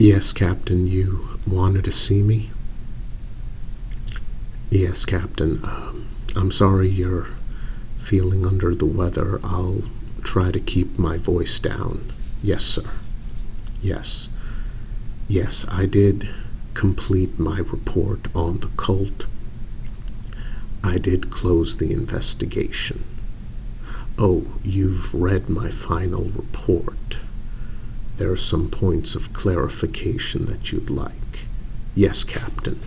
Yes, Captain, you wanted to see me? Yes, Captain. I'm sorry you're feeling under the weather. I'll try to keep my voice down. Yes, sir. Yes. Yes, I did complete my report on the cult. I did close the investigation. Oh, you've read my final report. There are some points of clarification that you'd like. Yes, Captain.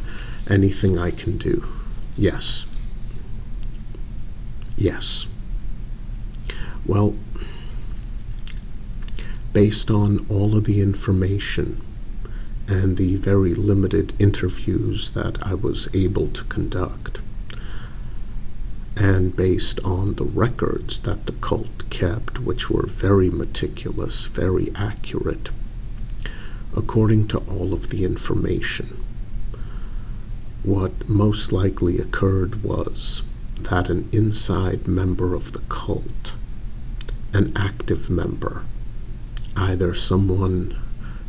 Anything I can do. Yes. Yes. Well, based on all of the information and the very limited interviews that I was able to conduct, and based on the records that the cult kept, which were very meticulous, very accurate, according to all of the information, what most likely occurred was that an inside member of the cult, an active member, either someone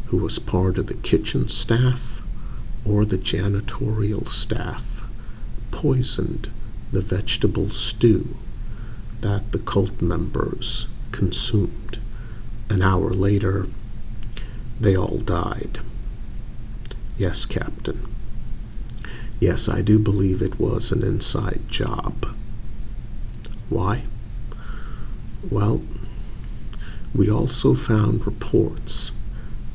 who was part of the kitchen staff or the janitorial staff, poisoned the vegetable stew that the cult members consumed. An hour later, they all died. Yes, Captain. Yes, I do believe it was an inside job. Why? Well, we also found reports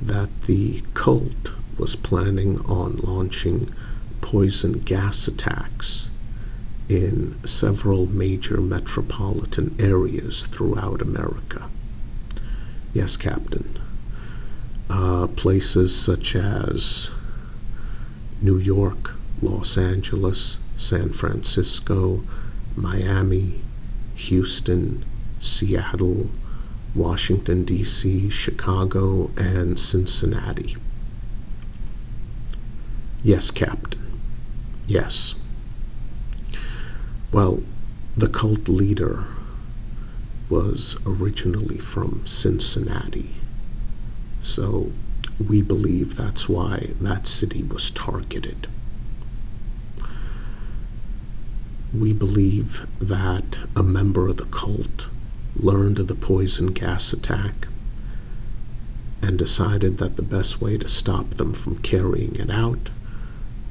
that the cult was planning on launching poison gas attacks in several major metropolitan areas throughout America. Yes, Captain. Places such as New York, Los Angeles, San Francisco, Miami, Houston, Seattle, Washington, D.C., Chicago, and Cincinnati. Yes, Captain. Yes. Well, the cult leader was originally from Cincinnati, so we believe that's why that city was targeted. We believe that a member of the cult learned of the poison gas attack and decided that the best way to stop them from carrying it out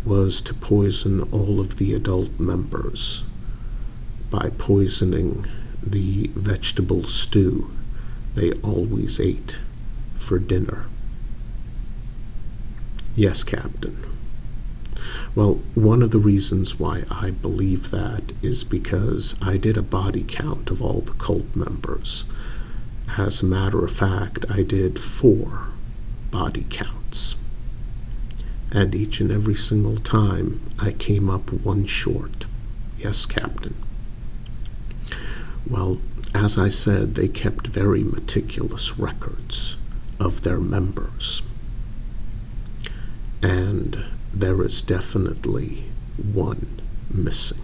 was to poison all of the adult members by poisoning the vegetable stew they always ate for dinner. Yes, Captain. Well, one of the reasons why I believe that is because I did a body count of all the cult members. As a matter of fact, I did 4 body counts. And each and every single time, I came up one short. Yes, Captain. Well, as I said, they kept very meticulous records of their members. And there is definitely one missing.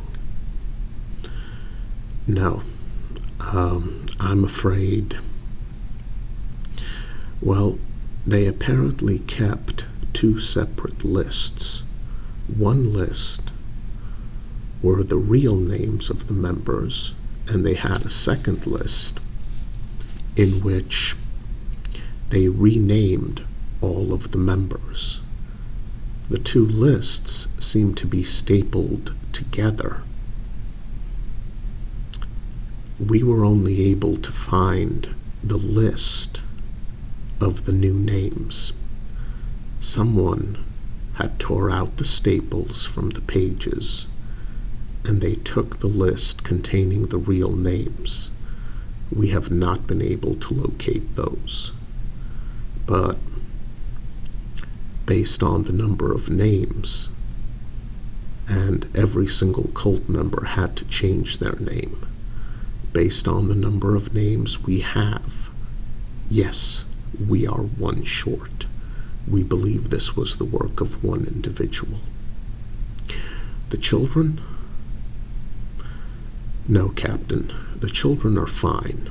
No, I'm afraid. Well, they apparently kept 2 separate lists. One list were the real names of the members, and they had a second list in which they renamed all of the members. The 2 lists seem to be stapled together. We were only able to find the list of the new names. Someone had tore out the staples from the pages, and they took the list containing the real names. We have not been able to locate those. But based on the number of names, and every single cult member had to change their name. Based on the number of names we have, yes, we are one short. We believe this was the work of one individual. The children? No, Captain. The children are fine.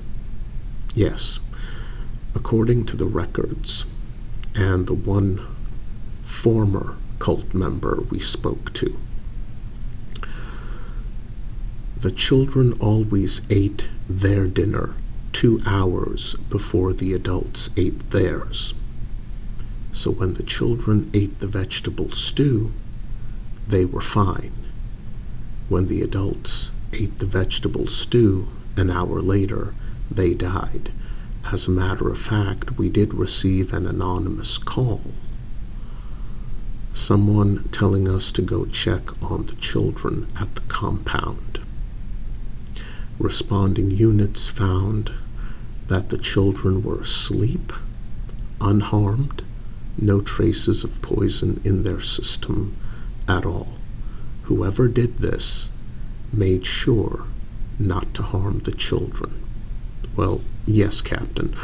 Yes, according to the records, and the one former cult member we spoke to. The children always ate their dinner 2 hours before the adults ate theirs. So when the children ate the vegetable stew, they were fine. When the adults ate the vegetable stew, an hour later, they died. As a matter of fact, we did receive an anonymous call. Someone telling us to go check on the children at the compound. Responding units found that the children were asleep, unharmed, no traces of poison in their system at all. Whoever did this made sure not to harm the children. Well, yes, Captain,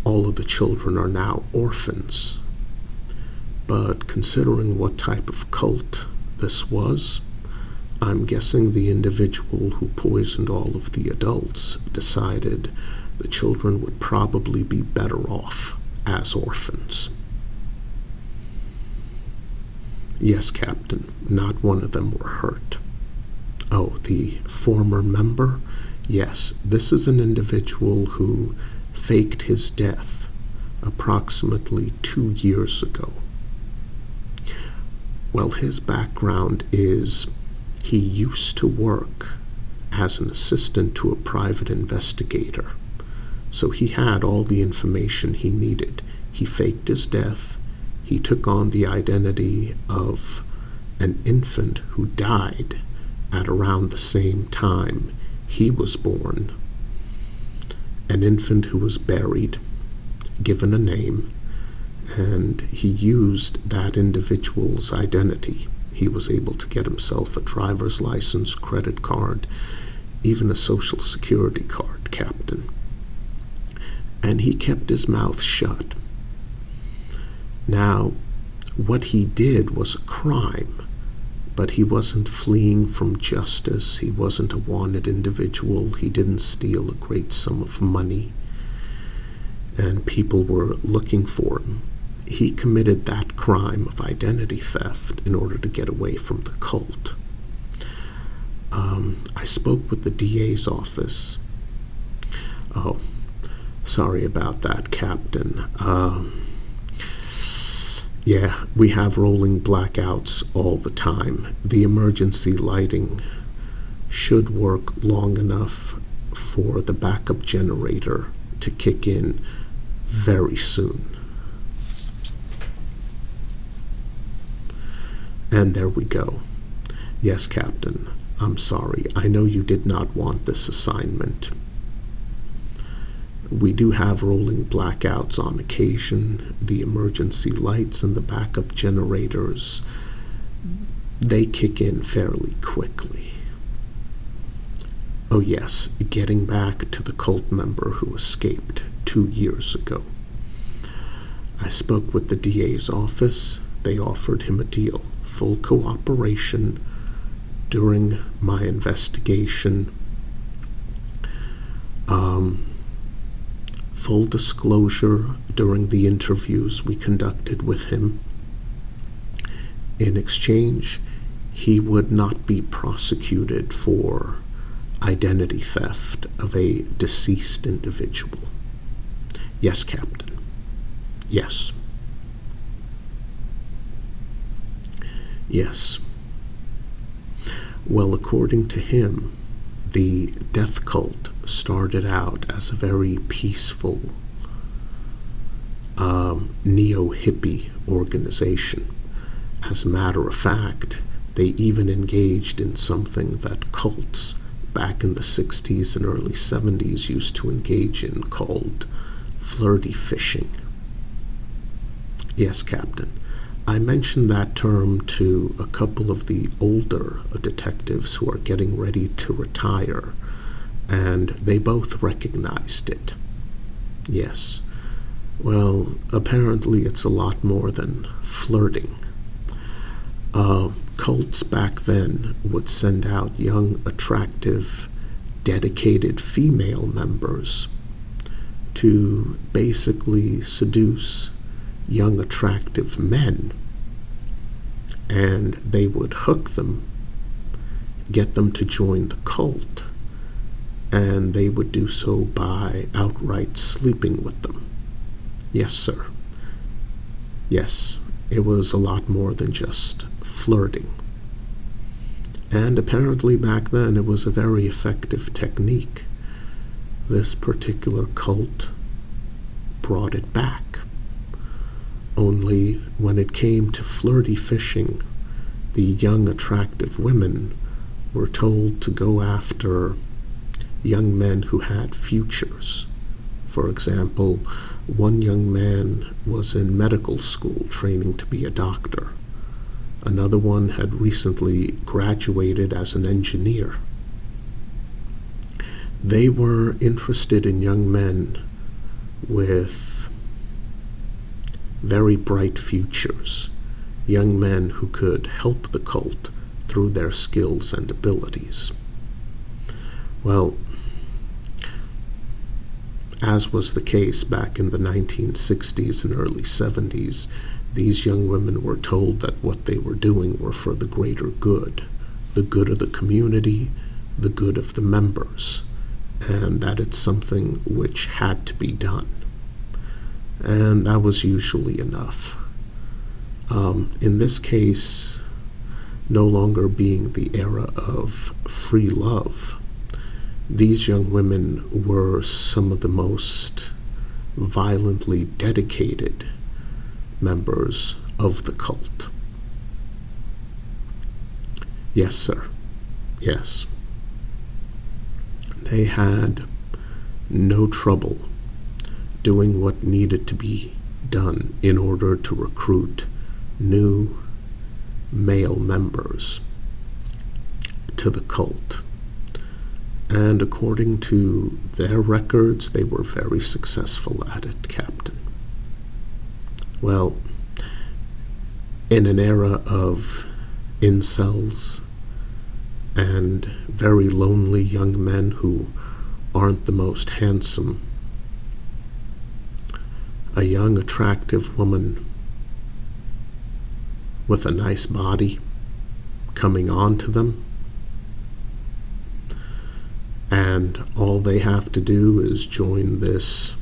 all of the children are now orphans. But considering what type of cult this was, I'm guessing the individual who poisoned all of the adults decided the children would probably be better off as orphans. Yes, Captain, not one of them were hurt. Oh, the former member? Yes, this is an individual who faked his death approximately 2 years ago. Well, his background is he used to work as an assistant to a private investigator. So he had all the information he needed. He faked his death. He took on the identity of an infant who died at around the same time he was born. An infant who was buried, given a name, and he used that individual's identity. He was able to get himself a driver's license, credit card, even a social security card, Captain. And he kept his mouth shut. Now, what he did was a crime, but he wasn't fleeing from justice. He wasn't a wanted individual. He didn't steal a great sum of money, and people were looking for him. He committed that crime of identity theft in order to get away from the cult. I spoke with the DA's office. Oh, sorry about that, Captain. Yeah, we have rolling blackouts all the time. The emergency lighting should work long enough for the backup generator to kick in very soon. And there we go. Yes, Captain, I'm sorry. I know you did not want this assignment. We do have rolling blackouts on occasion. The emergency lights and the backup generators, they kick in fairly quickly. Oh yes, getting back to the cult member who escaped 2 years ago. I spoke with the DA's office. They offered him a deal. Full cooperation during my investigation. Full disclosure during the interviews we conducted with him. In exchange, he would not be prosecuted for identity theft of a deceased individual. Yes, Captain. Yes. Yes. Well, according to him, the death cult started out as a very peaceful neo-hippie organization. As a matter of fact, they even engaged in something that cults back in the 60s and early 70s used to engage in called flirty fishing. Yes, Captain. I mentioned that term to a couple of the older detectives who are getting ready to retire, and they both recognized it. Yes. Well, apparently it's a lot more than flirting. Cults back then would send out young, attractive, dedicated female members to basically seduce young, attractive men, and they would hook them, get them to join the cult, and they would do so by outright sleeping with them. Yes, sir. Yes, it was a lot more than just flirting. And apparently back then it was a very effective technique. This particular cult brought it back. Only when it came to flirty fishing, the young, attractive women were told to go after young men who had futures. For example, one young man was in medical school training to be a doctor. Another one had recently graduated as an engineer. They were interested in young men with very bright futures, young men who could help the cult through their skills and abilities. Well, as was the case back in the 1960s and early 70s, these young women were told that what they were doing were for the greater good, the good of the community, the good of the members, and that it's something which had to be done. And that was usually enough. In this case, no longer being the era of free love, these young women were some of the most violently dedicated members of the cult. Yes, sir. Yes. They had no trouble doing what needed to be done in order to recruit new male members to the cult. And according to their records, they were very successful at it, Captain. Well, in an era of incels and very lonely young men who aren't the most handsome, a young, attractive woman with a nice body coming on to them, and all they have to do is join this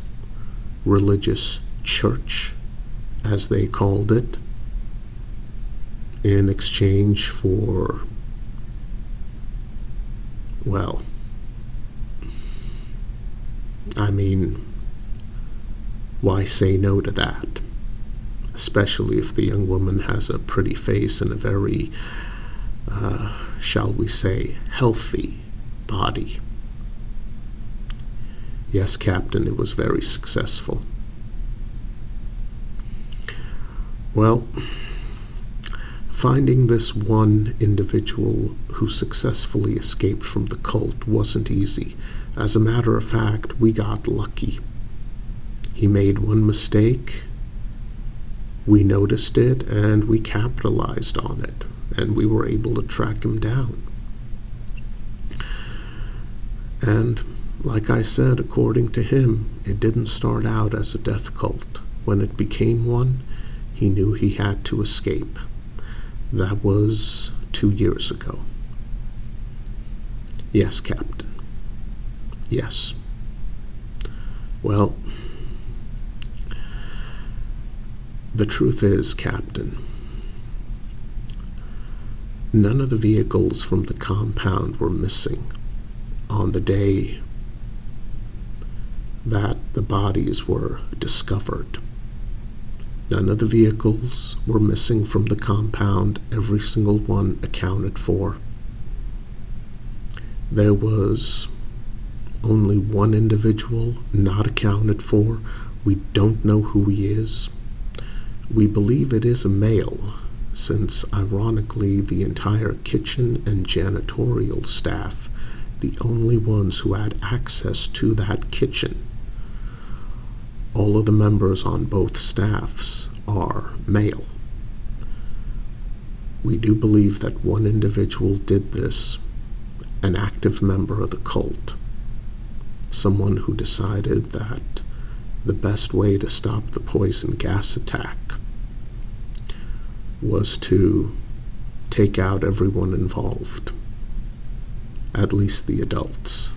religious church, as they called it, in exchange for, well, I mean, why say no to that? Especially if the young woman has a pretty face and a very, shall we say, healthy body. Yes, Captain, it was very successful. Well, finding this one individual who successfully escaped from the cult wasn't easy. As a matter of fact, we got lucky. He made one mistake, we noticed it, and we capitalized on it, and we were able to track him down. And like I said, according to him, it didn't start out as a death cult. When it became one, he knew he had to escape. That was 2 years ago. Yes, Captain. Yes. Well, the truth is, Captain, none of the vehicles from the compound were missing on the day that the bodies were discovered. None of the vehicles were missing from the compound, every single one accounted for. There was only one individual not accounted for. We don't know who he is. We believe it is a male, since ironically the entire kitchen and janitorial staff, the only ones who had access to that kitchen, all of the members on both staffs are male. We do believe that one individual did this, an active member of the cult, someone who decided that the best way to stop the poison gas attack was to take out everyone involved, at least the adults.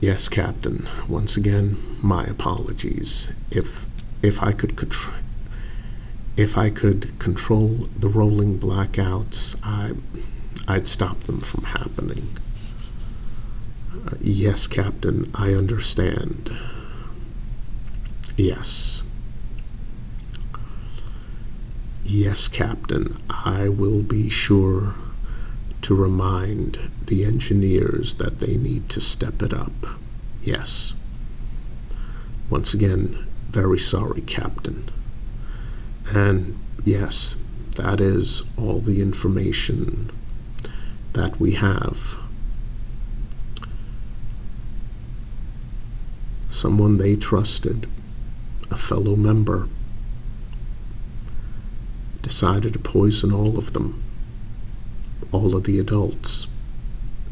Yes, Captain. Once again, my apologies. If I could control the rolling blackouts, I'd stop them from happening. Yes, Captain, I understand. Yes. Yes, Captain, I will be sure to remind the engineers that they need to step it up. Yes. Once again, very sorry, Captain. And yes, that is all the information that we have. Someone they trusted, a fellow member, decided to poison all of them, all of the adults,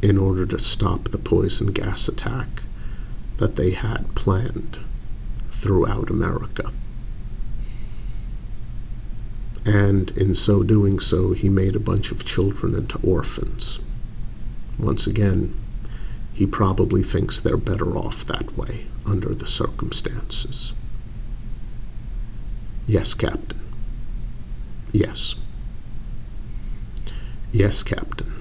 in order to stop the poison gas attack that they had planned throughout America. And in so doing so, he made a bunch of children into orphans. Once again, he probably thinks they're better off that way under the circumstances. Yes, Captain. Yes. Yes, Captain.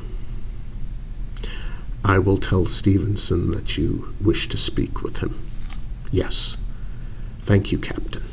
I will tell Stevenson that you wish to speak with him. Yes. Thank you, Captain.